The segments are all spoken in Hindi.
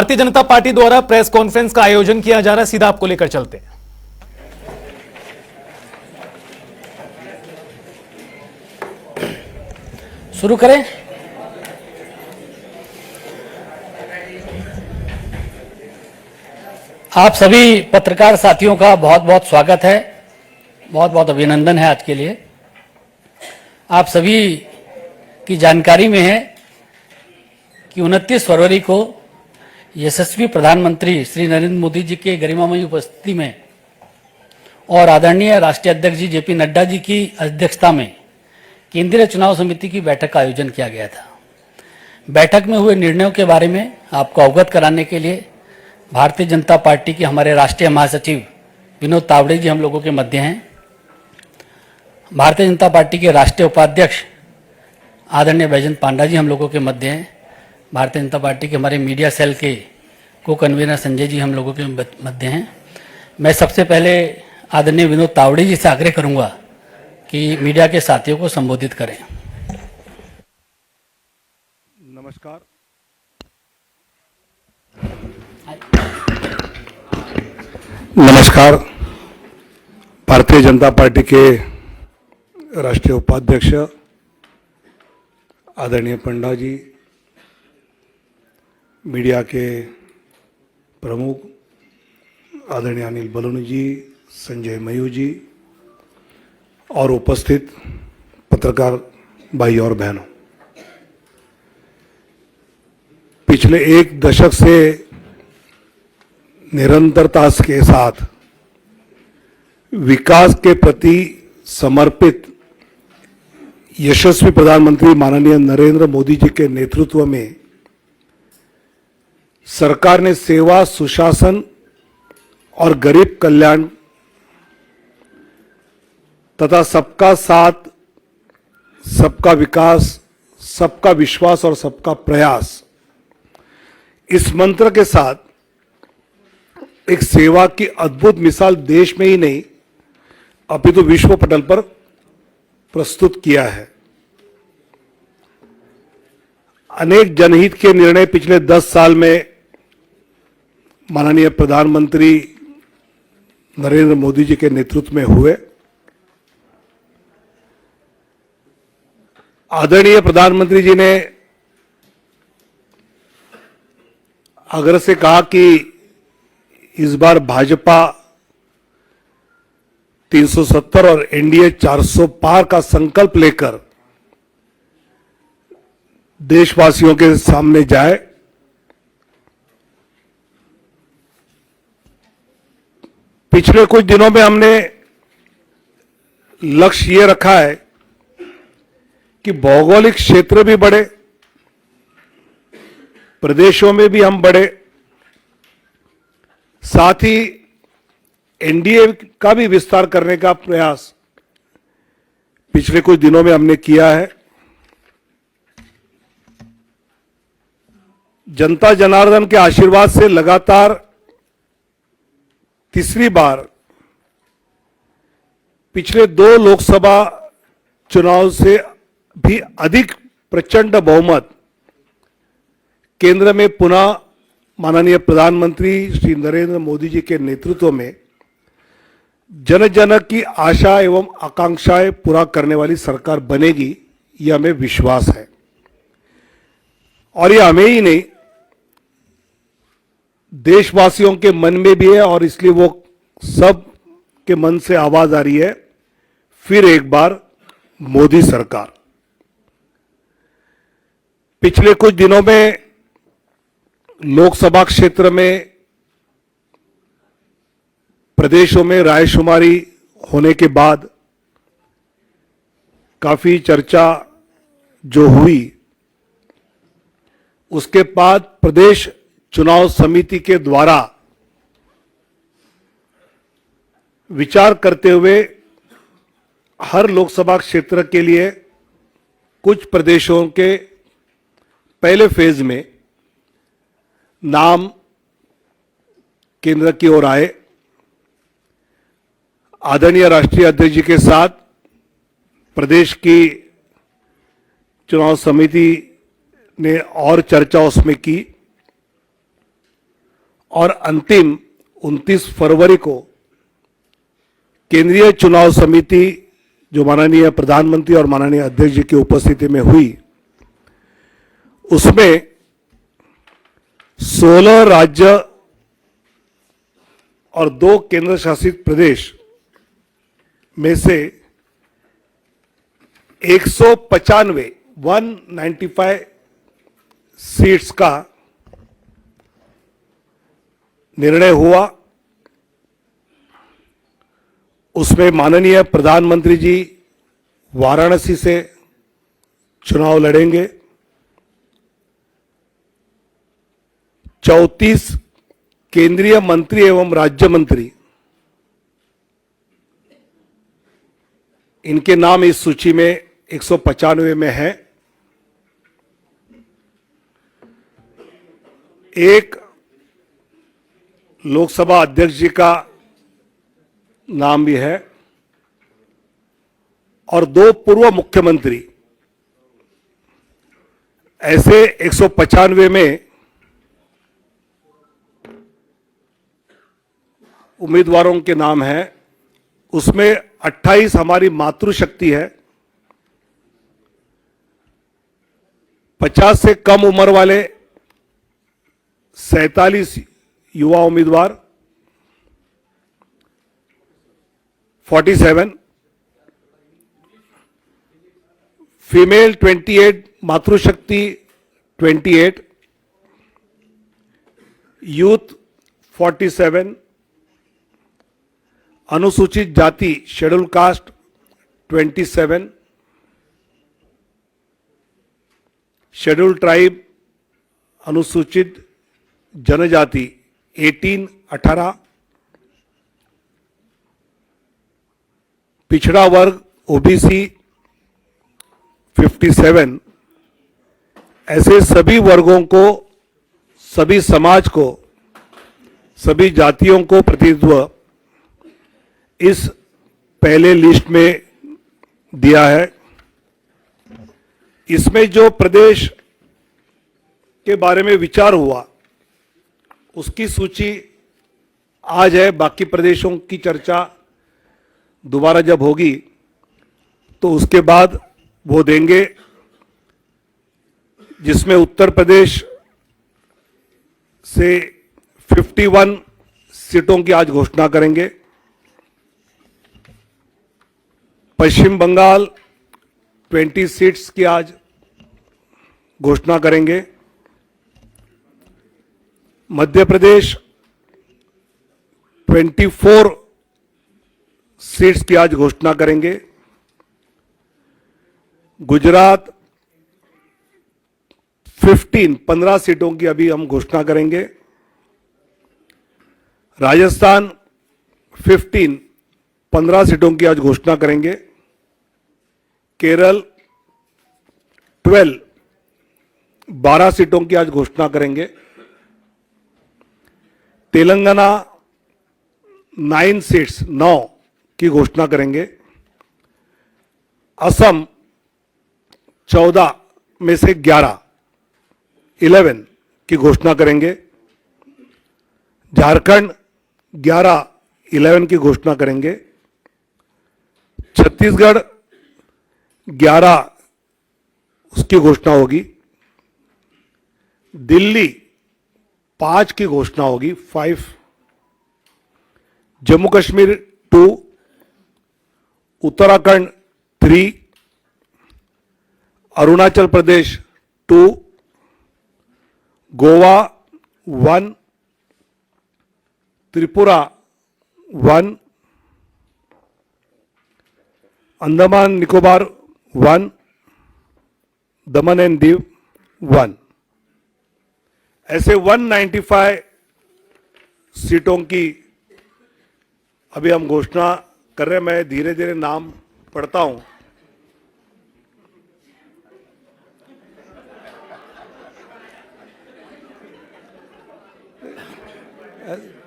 भारतीय जनता पार्टी द्वारा प्रेस कॉन्फ्रेंस का आयोजन किया जा रहा है, सीधा आपको लेकर चलते हैं। शुरू करें। आप सभी पत्रकार साथियों का बहुत बहुत स्वागत है, बहुत बहुत अभिनंदन है आज के लिए। आप सभी की जानकारी में है कि 29 फरवरी को यशस्वी प्रधानमंत्री श्री नरेंद्र मोदी जी के गरिमामयी उपस्थिति में और आदरणीय राष्ट्रीय अध्यक्ष जी जेपी नड्डा जी की अध्यक्षता में केंद्रीय चुनाव समिति की बैठक का आयोजन किया गया था। बैठक में हुए निर्णयों के बारे में आपको अवगत कराने के लिए भारतीय जनता पार्टी के हमारे राष्ट्रीय महासचिव विनोद तावड़े जी हम लोगों के मध्य हैं। भारतीय जनता पार्टी के राष्ट्रीय उपाध्यक्ष आदरणीय बैजयंत पांडा जी हम लोगों के मध्य हैं। भारतीय जनता पार्टी के हमारे मीडिया सेल के को कन्वीनर संजय जी हम लोगों के मध्य हैं। मैं सबसे पहले आदरणीय विनोद तावड़े जी से आग्रह करूंगा कि मीडिया के साथियों को संबोधित करें। नमस्कार। नमस्कार। भारतीय जनता पार्टी के राष्ट्रीय उपाध्यक्ष आदरणीय पंडा जी, मीडिया के प्रमुख आदरणीय अनिल बलूनी जी, संजय मयूर जी और उपस्थित पत्रकार भाई और बहनों, पिछले एक दशक से निरंतरता के साथ विकास के प्रति समर्पित यशस्वी प्रधानमंत्री माननीय नरेंद्र मोदी जी के नेतृत्व में सरकार ने सेवा, सुशासन और गरीब कल्याण तथा सबका साथ, सबका विकास, सबका विश्वास और सबका प्रयास, इस मंत्र के साथ एक सेवा की अद्भुत मिसाल देश में ही नहीं अपितु विश्व पटल पर प्रस्तुत किया है। अनेक जनहित के निर्णय पिछले 10 साल में माननीय प्रधानमंत्री नरेंद्र मोदी जी के नेतृत्व में हुए। आदरणीय प्रधानमंत्री जी ने आग्रह से कहा कि इस बार भाजपा 370 और एनडीए 400 पार का संकल्प लेकर देशवासियों के सामने जाए। पिछले कुछ दिनों में हमने लक्ष्य ये रखा है कि भौगोलिक क्षेत्र भी बढ़े, प्रदेशों में भी हम बढ़े, साथ ही एनडीए का भी विस्तार करने का प्रयास पिछले कुछ दिनों में हमने किया है। जनता जनार्दन के आशीर्वाद से लगातार तीसरी बार पिछले 2 लोकसभा चुनाव से भी अधिक प्रचंड बहुमत केंद्र में पुनः माननीय प्रधानमंत्री श्री नरेंद्र मोदी जी के नेतृत्व में जन जन की आशा एवं आकांक्षाएं पूरा करने वाली सरकार बनेगी, यह हमें विश्वास है। और यह हमें ही नहीं, देशवासियों के मन में भी है और इसलिए वो सब के मन से आवाज आ रही है, फिर एक बार मोदी सरकार। पिछले कुछ दिनों में लोकसभा क्षेत्र में प्रदेशों में रायशुमारी होने के बाद काफी चर्चा जो हुई, उसके बाद प्रदेश चुनाव समिति के द्वारा विचार करते हुए हर लोकसभा क्षेत्र के लिए कुछ प्रदेशों के पहले फेज में नाम केंद्र की ओर आए। आदरणीय राष्ट्रीय अध्यक्ष जी के साथ प्रदेश की चुनाव समिति ने और चर्चा उसमें की और अंतिम 29 फरवरी को केंद्रीय चुनाव समिति जो माननीय प्रधानमंत्री और माननीय अध्यक्ष जी की उपस्थिति में हुई, उसमें 16 राज्य और 2 केंद्र शासित प्रदेश में से 195 सीट्स का निर्णय हुआ। उसमें माननीय प्रधानमंत्री जी वाराणसी से चुनाव लड़ेंगे। 34 केंद्रीय मंत्री एवं राज्य मंत्री, इनके नाम इस सूची में 195 में है। एक लोकसभा अध्यक्ष जी का नाम भी है और 2 पूर्व मुख्यमंत्री। ऐसे 195 में उम्मीदवारों के नाम हैं। उसमें 28 हमारी मातृशक्ति है, 50 से कम उम्र वाले 47 युवा उम्मीदवार, 47 फीमेल 28, मातृशक्ति 28, यूथ 47, अनुसूचित जाति शेड्यूल कास्ट 27, शेड्यूल ट्राइब अनुसूचित जनजाति 18, पिछड़ा वर्ग ओबीसी 57। ऐसे सभी वर्गों को, सभी समाज को, सभी जातियों को प्रतिनिधित्व इस पहले लिस्ट में दिया है। इसमें जो प्रदेश के बारे में विचार हुआ उसकी सूची आज है। बाकी प्रदेशों की चर्चा दोबारा जब होगी तो उसके बाद वो देंगे, जिसमें उत्तर प्रदेश से 51 सीटों की आज घोषणा करेंगे। पश्चिम बंगाल 20 सीट्स की आज घोषणा करेंगे। मध्य प्रदेश 24 सीट्स की आज घोषणा करेंगे। गुजरात 15 सीटों की अभी हम घोषणा करेंगे। राजस्थान 15 सीटों की आज घोषणा करेंगे। केरल 12 सीटों की आज घोषणा करेंगे। तेलंगाना 9 सीट्स 9 की घोषणा करेंगे। असम 14 में से 11 की घोषणा करेंगे। झारखंड 11 की घोषणा करेंगे। छत्तीसगढ़ 11 उसकी घोषणा होगी। दिल्ली 5 की घोषणा होगी, 5। जम्मू कश्मीर 2, उत्तराखंड 3, अरुणाचल प्रदेश 2, गोवा 1, त्रिपुरा 1, अंडमान निकोबार 1, दमन एंड दीव 1। ऐसे 195 सीटों की अभी हम घोषणा कर रहे हैं। मैं धीरे धीरे नाम पढ़ता हूं।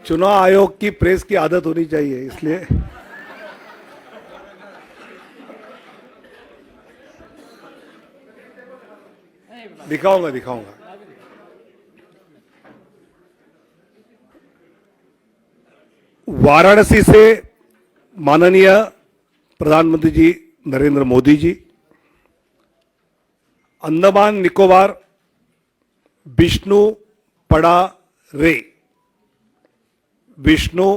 चुनाव आयोग की प्रेस की आदत होनी चाहिए, इसलिए दिखाऊंगा। वाराणसी से माननीय प्रधानमंत्री जी नरेंद्र मोदी जी, अंडमान निकोबार विष्णु पड़ा रे, विष्णु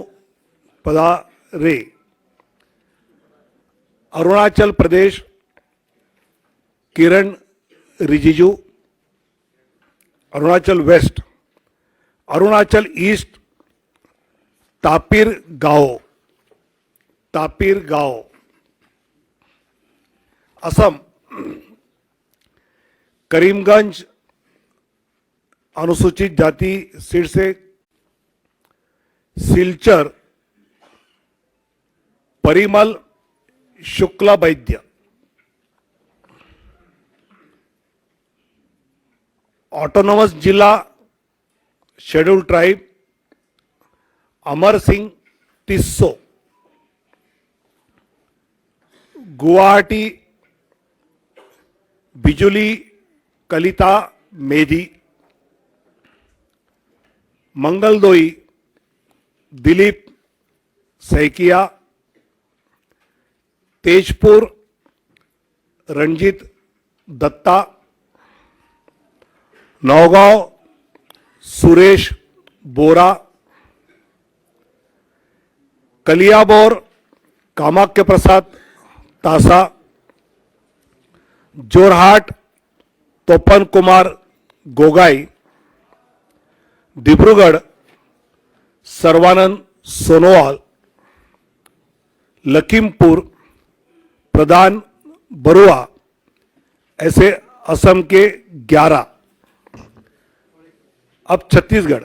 पदा रे, अरुणाचल प्रदेश किरण रिजिजू, अरुणाचल वेस्ट, अरुणाचल ईस्ट तापिर गांव, असम करीमगंज अनुसूचित जाति सीट से सिलचर परिमल शुक्ला वैद्य, ऑटोनोमस जिला शेड्यूल ट्राइब अमर सिंह टिस्सो, गुवाहाटी बिजुली कलिता मेधी, मंगलदोई दिलीप सैकिया, तेजपुर रंजीत दत्ता, नौगांव सुरेश बोरा, कलियाबोर कामाख्य प्रसाद तासा, जोरहाट तोपन कुमार गोगाई, डिब्रूगढ़ सर्वानंद सोनोवाल, लखीमपुर प्रधान बरुआ, ऐसे असम के 11। अब Chhattisgarh,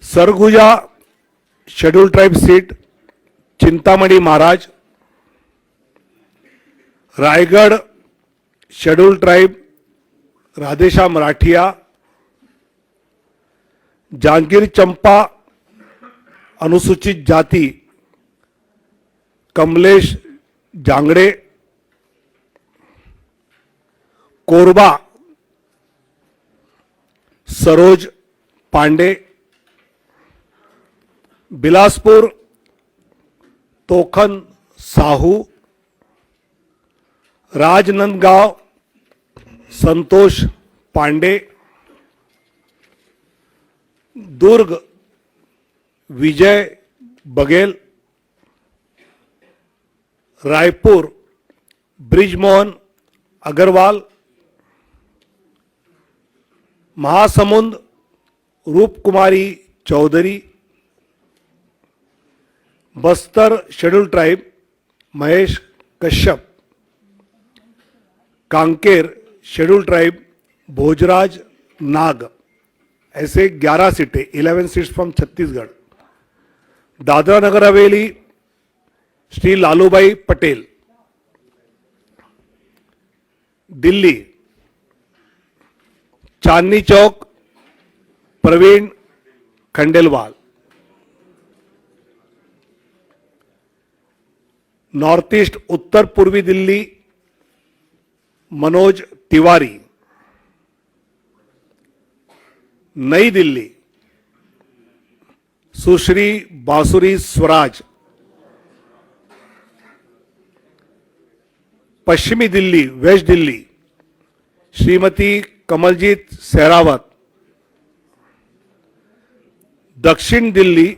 Surguja schedule tribe seat Chintamani Maharaj, Raigarh schedule tribe Radheshyam Rathiya, Janjgir Champa अनुसूचित जाति Kamlesh Jangde, Korba Saroj Pandey, Bilaspur Tokhan Sahu, Rajnandgaon Santosh Pandey, Durg Vijay Baghel, Raipur Brijmohan Agrawal, Mahasamund Roopkumari Chaudhary, Bastar schedule tribe Mahesh Kashyap, Kanker schedule tribe Bhojraj Nag, ऐसे 11 सीटें, 11 seats from Chhattisgarh. Dadra Nagar Haveli Shri Lalubhai Patel, Delhi Chandni Chowk Praveen Khandelwal, north east उत्तर पूर्वी दिल्ली मनोज तिवारी, नई दिल्ली सुश्री बांसुरी स्वराज, पश्चिमी दिल्ली वेस्ट दिल्ली श्रीमती कमलजीत सहरावत, दक्षिण दिल्ली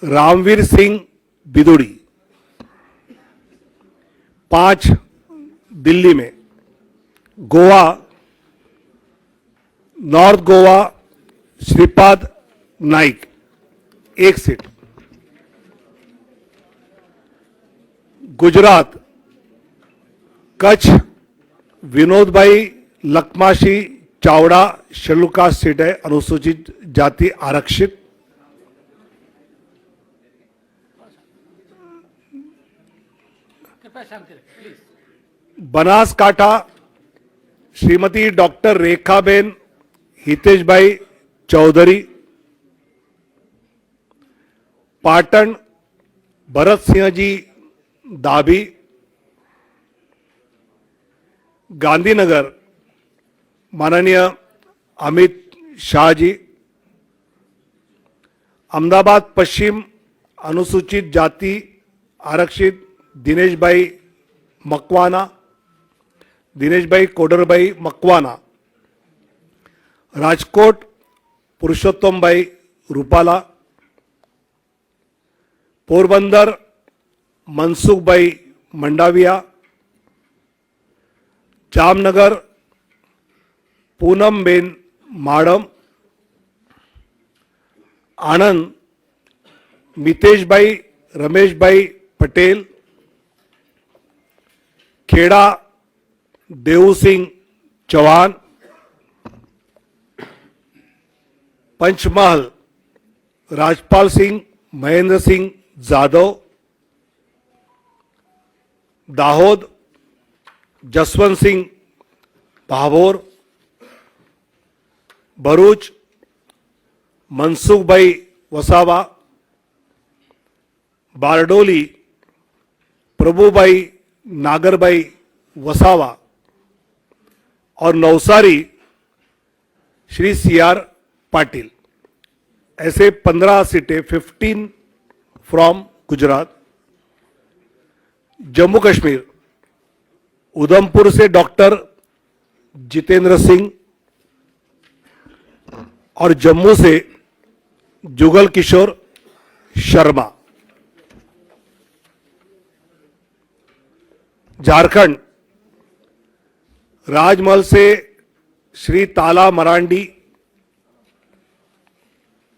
रामवीर सिंह बिदुड़ी, 5 दिल्ली में गोवा नॉर्थ गोवा श्रीपाद नाइक 1 सीट, गुजरात कच्छ विनोद भाई लखमाशी चावड़ा शेड्यूल कास्ट सीट है, अनुसूचित जाति आरक्षित, बनासकांठा श्रीमती डॉक्टर रेखाबेन हितेश भाई चौधरी, पाटन भरत सिंह जी दाभी, गांधीनगर माननीय अमित शाह जी, अहमदाबाद पश्चिम अनुसूचित जाति आरक्षित दिनेशभाई मकवाना, दिनेशभाई कोडरभाई मकवाना, राजकोट पुरुषोत्तमभाई रूपाला, पोरबंदर मनसुखभाई मंडाविया, जामनगर पूनमबेन माडम, आनंद मितेशभाई रमेशभाई पटेल, खेड़ा देऊ सिंह चौहान, पंचमहल राजपाल सिंह महेंद्र सिंह जाधव, दाहोद जसवंत सिंह भाभोर, भरूच मनसुखभाई वसावा, बारडोली प्रभुभाई नागरभाई वसावा और नवसारी श्री सी आर पाटिल। ऐसे 15 सीटें, 15 फ्रॉम गुजरात। जम्मू कश्मीर उधमपुर से डॉक्टर जितेंद्र सिंह और जम्मू से जुगल किशोर शर्मा। झारखंड राजमहल से श्री ताला मरांडी,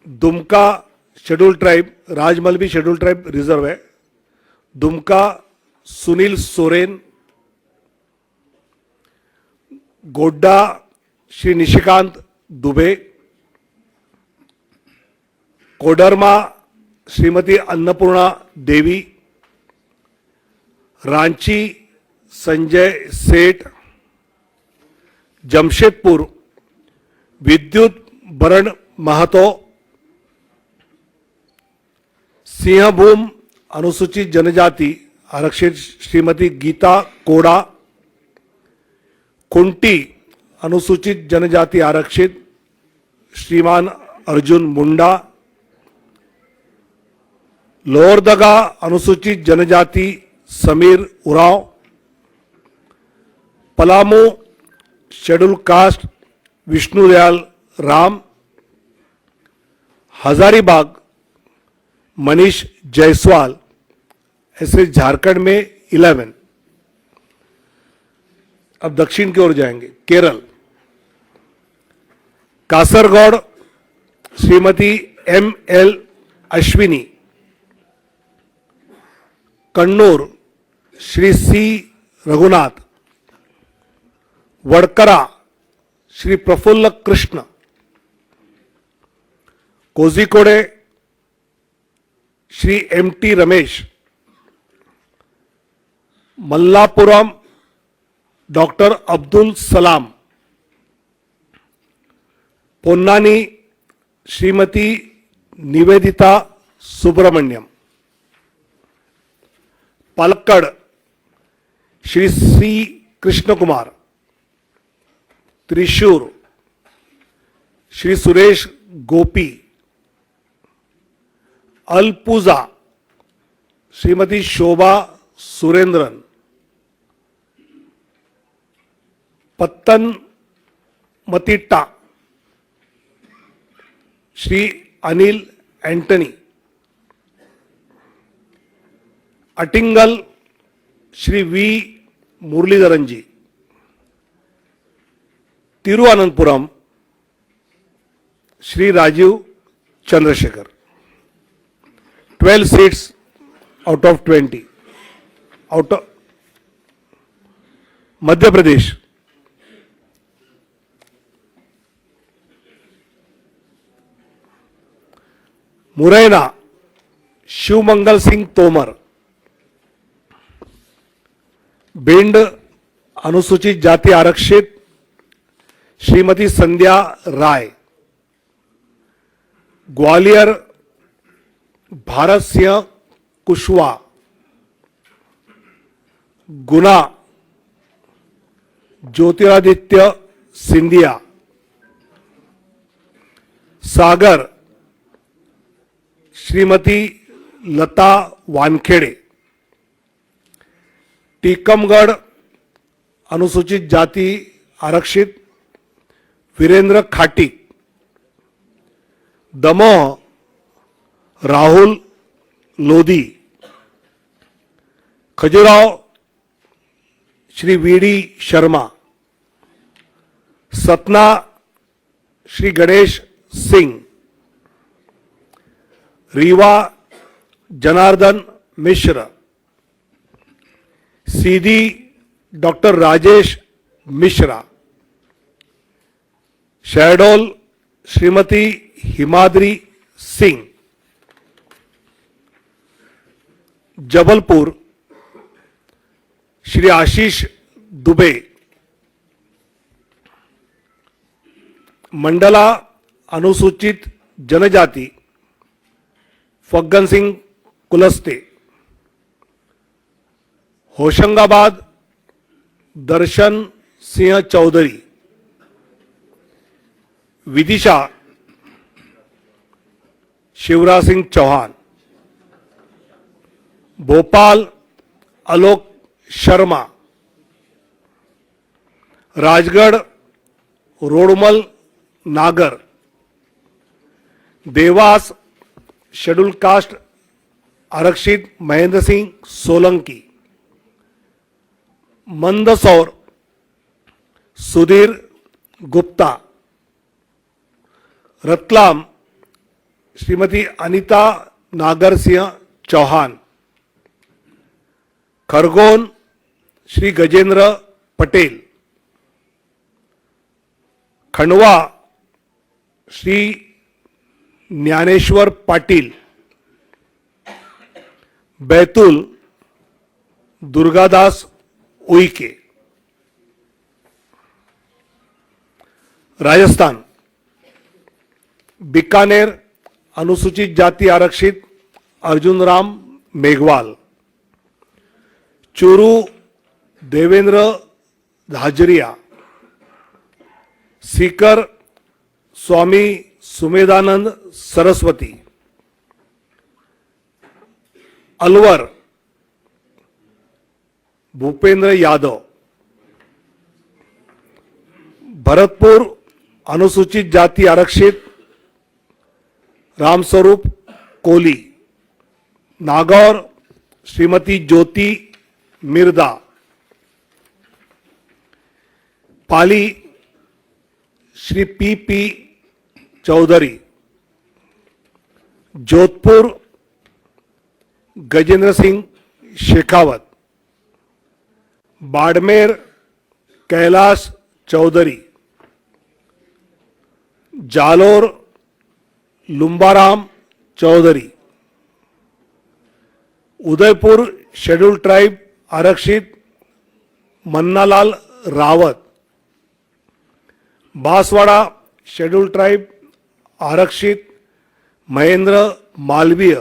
दुमका शेड्यूल ट्राइब, राजमहल भी शेड्यूल ट्राइब रिजर्व है, दुमका सुनील सोरेन, गोड्डा श्री निशिकांत दुबे, कोडरमा श्रीमती अन्नपूर्णा देवी, रांची संजय सेठ, जमशेदपुर विद्युत बरण महतो, सिंहभूम अनुसूचित जनजाति आरक्षित श्रीमती गीता कोड़ा, कुंटी अनुसूचित जनजाति आरक्षित श्रीमान अर्जुन मुंडा, लोहरदगा अनुसूचित जनजाति समीर उरांव, पलामू शेड्यूल कास्ट विष्णुदयाल राम, हजारीबाग मनीष जायसवाल। ऐसे झारखंड में 11। अब दक्षिण की ओर जाएंगे। Kerala Kasaragod Shrimati M L Ashwini, Kannur Shri C Raghunath, Vadakara Shri Praful Krishna, Kozhikode Shri M T Ramesh, Malappuram doctor Abdul Salam, Ponnani Shrimati Nivedita Subramaniam, Palakkad Shri C Krishna Kumar, Thrissur Shri Suresh Gopi, Alappuzha Shrimati Shobha Surendran, Pathanamthitta Shri Anil Antony, Attingal Shri V Muraleedharan ji, Thiruvananthapuram Shri Rajeev Chandrasekhar. 12 seats out of 20। Out of Madhya Pradesh Morena Shivmangal Singh Tomar, Bhind अनुसूचित जाति आरक्षित श्रीमती संध्या राय, ग्वालियर भारत सिंह कुशवाहा, गुना ज्योतिरादित्य सिंधिया, सागर श्रीमती लता वानखेडे, टीकमगढ़ अनुसूचित जाति आरक्षित वीरेंद्र खाटिक, दमोह राहुल लोधी, खजुराहो श्री वीडी शर्मा, सतना श्री गणेश सिंह, रीवा जनार्दन मिश्र, सीधी डॉक्टर राजेश मिश्रा, शहडोल श्रीमती हिमाद्री सिंह, जबलपुर श्री आशीष दुबे, मंडला अनुसूचित जनजाति फग्गन सिंह कुलस्ते, होशंगाबाद दर्शन सिंह चौधरी, विदिशा शिवराज सिंह चौहान, भोपाल आलोक शर्मा, राजगढ़ रोडमल नागर, देवास शेड्यूल कास्ट आरक्षित महेंद्र सिंह सोलंकी, मंदसौर सुधीर गुप्ता, रतलाम श्रीमती अनीता नागर सिंह चौहान, खरगोन श्री गजेंद्र पटेल, खंडवा श्री ज्ञानेश्वर पाटिल, बैतूल दुर्गादास उइके, राजस्थान बीकानेर अनुसूचित जाति आरक्षित अर्जुन राम मेघवाल, चूरू देवेंद्र धाजरिया, सीकर स्वामी सुमेधानंद सरस्वती, अलवर भूपेंद्र यादव, भरतपुर अनुसूचित जाति आरक्षित Ramswaroop Koli, Nagaur Shrimati Jyoti Mirdha, Pali Shri P Chaudhary, Jodhpur Gajendra Singh Shekhawat, Barmer Kailash Chaudhary, Jalore Lumbaram Chaudhary, Udaipur schedule tribe आरक्षित मन्नालाल रावत, बांसवाड़ा शेड्यूल ट्राइब आरक्षित Mahendra Malviya,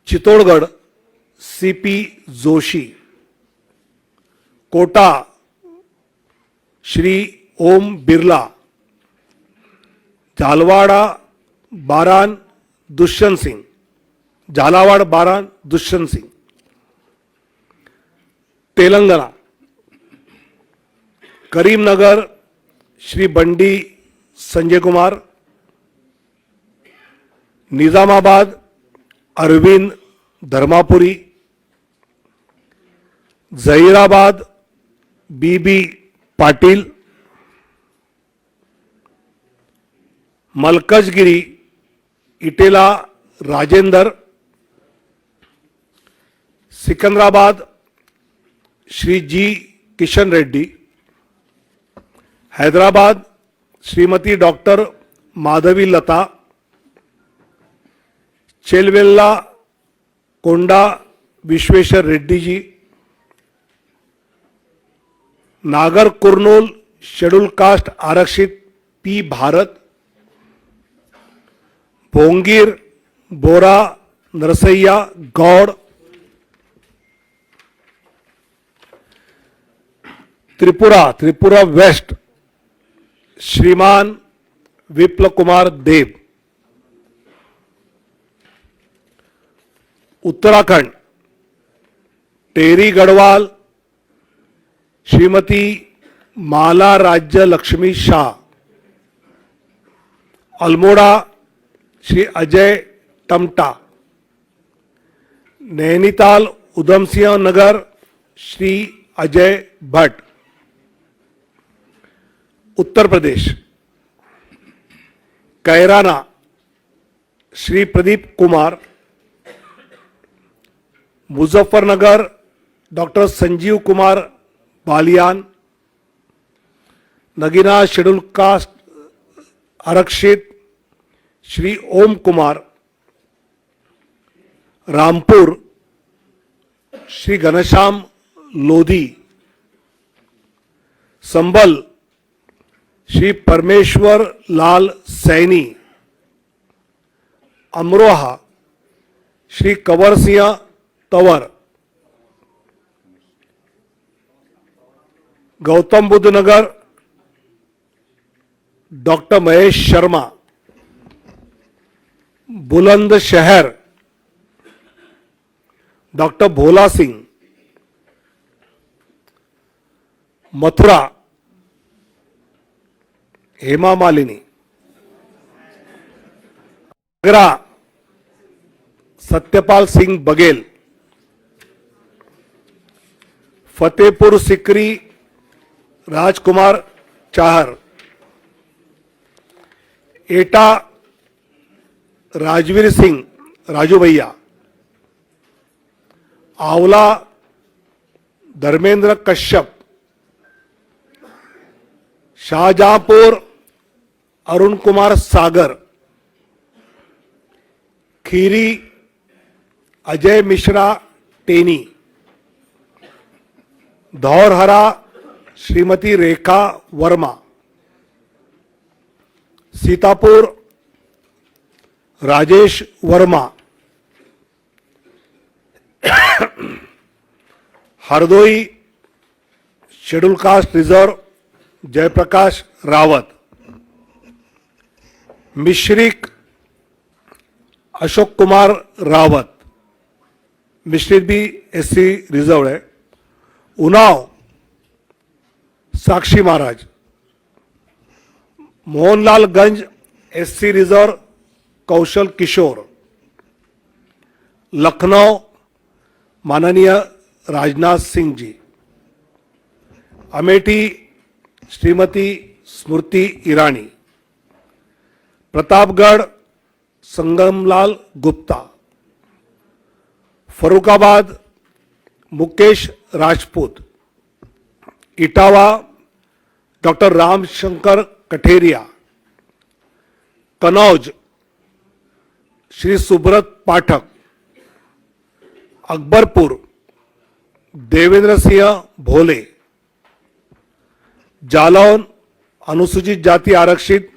Chittorgarh CP Joshi, Kota Shri Om Birla, Jhalawar Baran Dushyant Singh, Jhalawar Baran Dushyant Singh, Telangana Karimnagar Shri Bandi Sanjay Kumar, Nizamabad Arvind Dharmapuri, Zaheerabad BB Patil, Malkajgiri Etela Rajender, Secunderabad Shri G Kishan Reddy, Hyderabad Shrimati doctor Madhavi लता, चेलवेल्ला कोंडा विश्वेश्वर रेड्डी जी, नागर कुर्नूल शेड्यूल कास्ट आरक्षित पी भारत, भोंगीर बोरा नरसैया गौड़, त्रिपुरा वेस्ट श्रीमान विप्लव कुमार देव, उत्तराखंड टेरी Garhwal Shrimati Mala Rajya Lakshmi Shah, Almora Shri Ajay Tamta, Nainital Udham Singh Nagar Shri Ajay Bhatt, Uttar Pradesh Kairana Shri Pradeep Kumar, Muzaffarnagar doctor Sanjeev Kumar Balyan, Nagina schedule caste आरक्षित श्री ओम Kumar, Rampur Shri Ghanshyam Lodhi, Sambhal Shri Parmeshwar Lal Saini, Amroha Shri Kanwar Singh Tanwar, Gautam Buddh Nagar doctor Mahesh Sharma, Bulandshahr doctor Bhola Singh, Mathura Hema Malini, Agra Satyapal Singh Baghel, Fatehpur Sikri Rajkumar Chahar, Etah Rajveer Singh Raju Bhaiya, Aonla Dharmendra Kashyap, Shahjahanpur Arun Kumar Sagar, Kheri Ajay Mishra Teni, Dhaurahra Shrimati Rekha Verma, Sitapur Rajesh Verma, Hardoi schedule caste reserve Jaiprakash Rawat, Misrikh Ashok Kumar Rawat, Misrikh भी एससी रिजर्व है, उन्नाव साक्षी महाराज, मोहनलालगंज एससी रिजर्व कौशल किशोर, लखनऊ माननीय राजनाथ सिंह जी, अमेठी श्रीमती स्मृति ईरानी, प्रतापगढ़ संगमलाल गुप्ता, फरुखाबाद मुकेश राजपूत, इटावा डॉक्टर रामशंकर कठेरिया, कनौज श्री सुब्रत पाठक, अकबरपुर देवेंद्र सिंह भोले, जालौन अनुसूचित जाति आरक्षित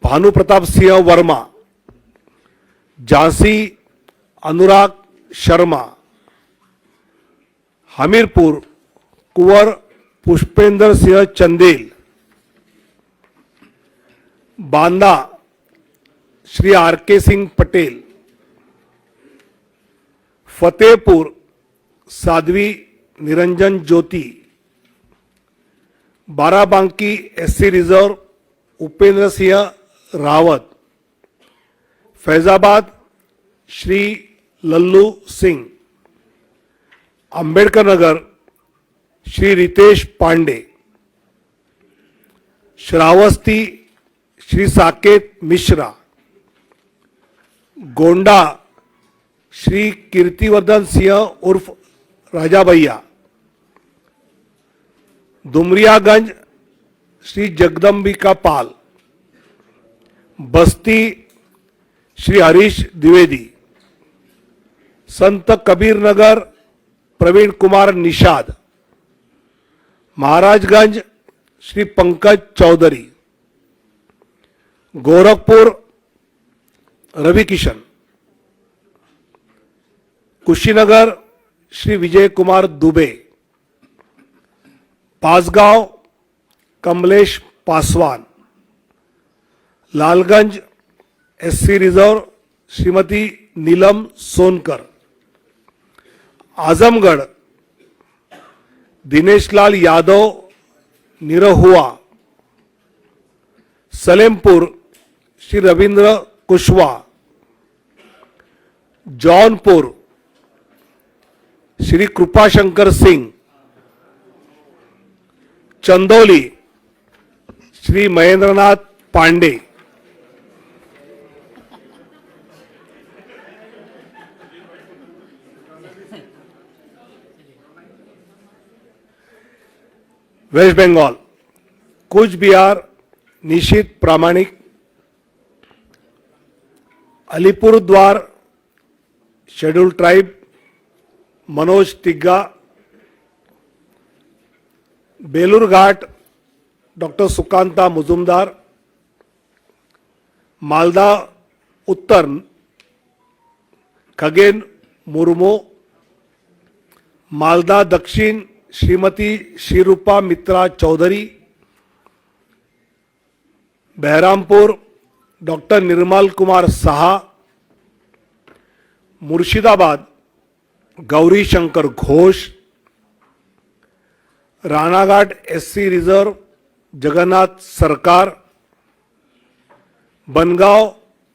भानु प्रताप सिंह वर्मा, झांसी अनुराग शर्मा, हमीरपुर कुंवर पुष्पेंद्र सिंह चंदेल, बांदा श्री आर के सिंह पटेल, फतेहपुर साध्वी निरंजन ज्योति, बाराबांकी एससी रिजर्व उपेंद्र सिंह रावत, फैजाबाद श्री लल्लू सिंह, अंबेडकर नगर श्री रितेश पांडे, श्रावस्ती श्री साकेत मिश्रा, गोंडा श्री कीर्तिवर्धन सिंह उर्फ राजा भैया, दुमरियागंज श्री जगदम्बिका पाल, बस्ती Shri Harish Dwivedi, Sant Kabir Nagar Praveen Kumar Nishad, Maharajganj Shri Pankaj Chaudhary, Gorakhpur Ravi Kishan, Kushinagar Shri Vijay Kumar Dubey, Bansgaon Kamlesh Paswan, Lalganj SC reserve Shrimati Neelam Sonkar, Azamgarh Dinesh Lal Yadav Nirahua, Salempur Shri Ravindra Kushwaha, Jaunpur Shri Kripashankar Singh, Chandauli Shri Mahendranath Pandey, west Bengal Cooch Behar Nisith Pramanik, Alipurduar schedule tribe Manoj Tigga, Balurghat doctor Sukanta Majumdar, Malda Uttar Khagen Murmu, Malda Dakshin Shrimati Shrirupa मित्रा Chaudhary, Baharampur doctor Nirmal Kumar Saha, Murshidabad Gouri Shankar Ghosh, Ranaghat SC reserve Jagannath Sarkar, Bangaon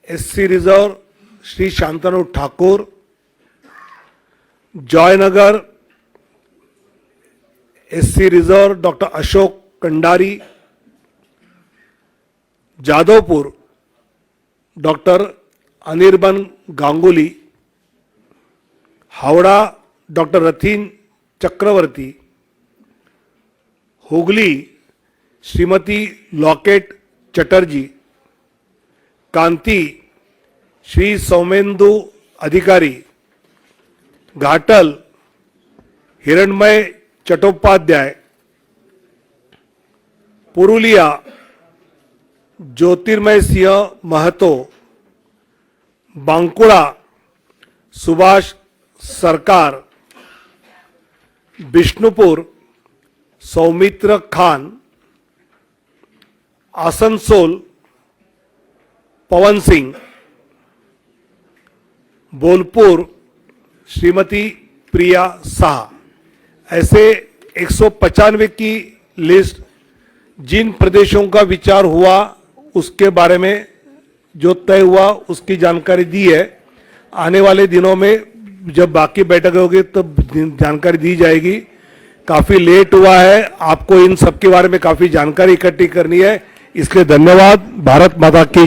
SC reserve Shri Shantanu Thakur, Jaynagar SC reserve doctor Ashok Kandari, Jadavpur doctor Anirban Ganguly, Howrah doctor Rathin Chakraborty, Hooghly Shrimati Locket Chatterjee, Kanthi Shri Soumendu Adhikari, Ghatal हिरणमय चट्टोपाध्याय, पुरुलिया ज्योतिर्मय सिंह महतो, बांकुड़ा सुभाष सरकार, बिष्णुपुर सौमित्र खान, आसनसोल पवन सिंह, बोलपुर श्रीमती प्रिया शाह। ऐसे 195 की लिस्ट जिन प्रदेशों का विचार हुआ उसके बारे में जो तय हुआ उसकी जानकारी दी है। आने वाले दिनों में जब बाकी बैठक होगी तब जानकारी दी जाएगी। काफी लेट हुआ है, आपको इन सब के बारे में काफी जानकारी इकट्ठी करनी है, इसलिए धन्यवाद। भारत माता की